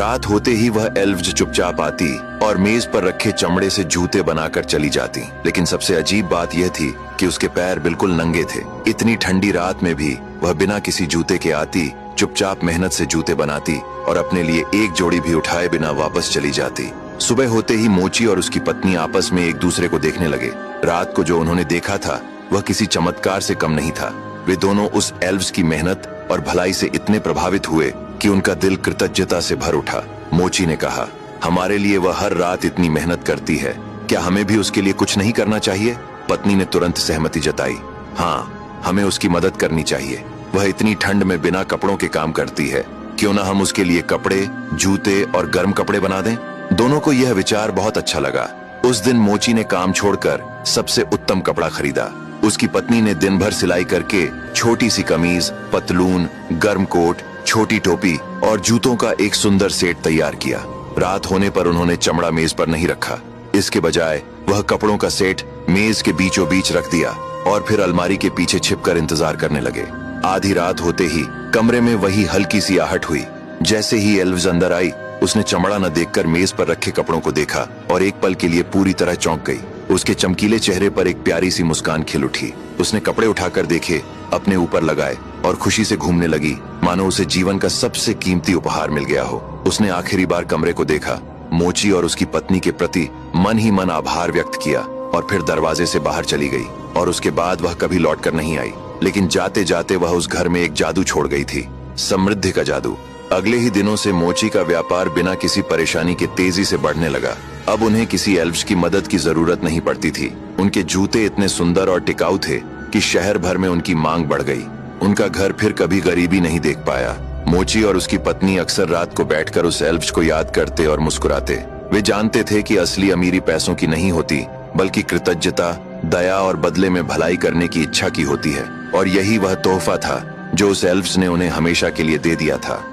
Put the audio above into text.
रात होते ही वह एल्व्स चुपचाप आती और मेज पर रखे चमड़े से जूते बनाकर चली जाती। लेकिन सबसे अजीब बात यह थी कि उसके पैर बिल्कुल नंगे थे। इतनी ठंडी रात में भी वह बिना किसी जूते के आती, चुपचाप मेहनत से जूते बनाती और अपने लिए एक जोड़ी भी उठाए बिना वापस चली जाती। सुबह होते ही मोची और उसकी पत्नी आपस में एक दूसरे को देखने लगे। रात को जो उन्होंने देखा था वह किसी चमत्कार से कम नहीं था। वे दोनों उस एल्व्स की मेहनत और भलाई से इतने प्रभावित हुए कि उनका दिल कृतज्ञता से भर उठा। मोची ने कहा, हमारे लिए वह हर रात इतनी मेहनत करती है, क्या हमें भी उसके लिए कुछ नहीं करना चाहिए? पत्नी ने तुरंत सहमति जताई, हाँ, हमें उसकी मदद करनी चाहिए। वह इतनी ठंड में बिना कपड़ों के काम करती है, क्यों ना हम उसके लिए कपड़े, जूते और गर्म कपड़े बना दें? दोनों को यह विचार बहुत अच्छा लगा। उस दिन मोची ने काम छोड़कर सबसे उत्तम कपड़ा खरीदा। उसकी पत्नी ने दिन भर सिलाई करके छोटी सी कमीज, पतलून, गर्म कोट, छोटी टोपी और जूतों का एक सुंदर सेट तैयार किया। रात होने पर उन्होंने चमड़ा मेज पर नहीं रखा। इसके बजाय वह कपड़ों का सेट मेज के बीचों बीच रख दिया और फिर अलमारी के पीछे छिपकर इंतजार करने लगे। आधी रात होते ही कमरे में वही हल्की सी आहट हुई। जैसे ही एल्व्स अंदर आई, उसने चमड़ा न देखकर मेज पर रखे कपड़ों को देखा और एक पल के लिए पूरी तरह चौंक गई। उसके चमकीले चेहरे पर एक प्यारी सी मुस्कान खिल उठी। उसने कपड़े उठाकर देखे, अपने ऊपर लगाए और खुशी से घूमने लगी, मानो उसे जीवन का सबसे कीमती उपहार मिल गया हो। उसने आखिरी बार कमरे को देखा, मोची और उसकी पत्नी के प्रति मन ही मन आभार व्यक्त किया और फिर दरवाजे से बाहर चली गई। और उसके बाद वह कभी लौटकर नहीं आई। लेकिन जाते जाते वह उस घर में एक जादू छोड़ गई थी, समृद्धि का जादू। अगले ही दिनों से मोची का व्यापार बिना किसी परेशानी के तेजी से बढ़ने लगा। अब उन्हें किसी एल्व्स की मदद की जरूरत नहीं पड़ती थी। उनके जूते इतने सुंदर और टिकाऊ थे कि शहर भर में उनकी मांग बढ़ गई। उनका घर फिर कभी गरीबी नहीं देख पाया। मोची और उसकी पत्नी अक्सर रात को बैठकर उस एल्व्स को याद करते और मुस्कुराते। वे जानते थे कि असली अमीरी पैसों की नहीं होती, बल्कि कृतज्ञता, दया और बदले में भलाई करने की इच्छा की होती है। और यही वह तोहफा था जो उस एल्व्स ने उन्हें हमेशा के लिए दे दिया था।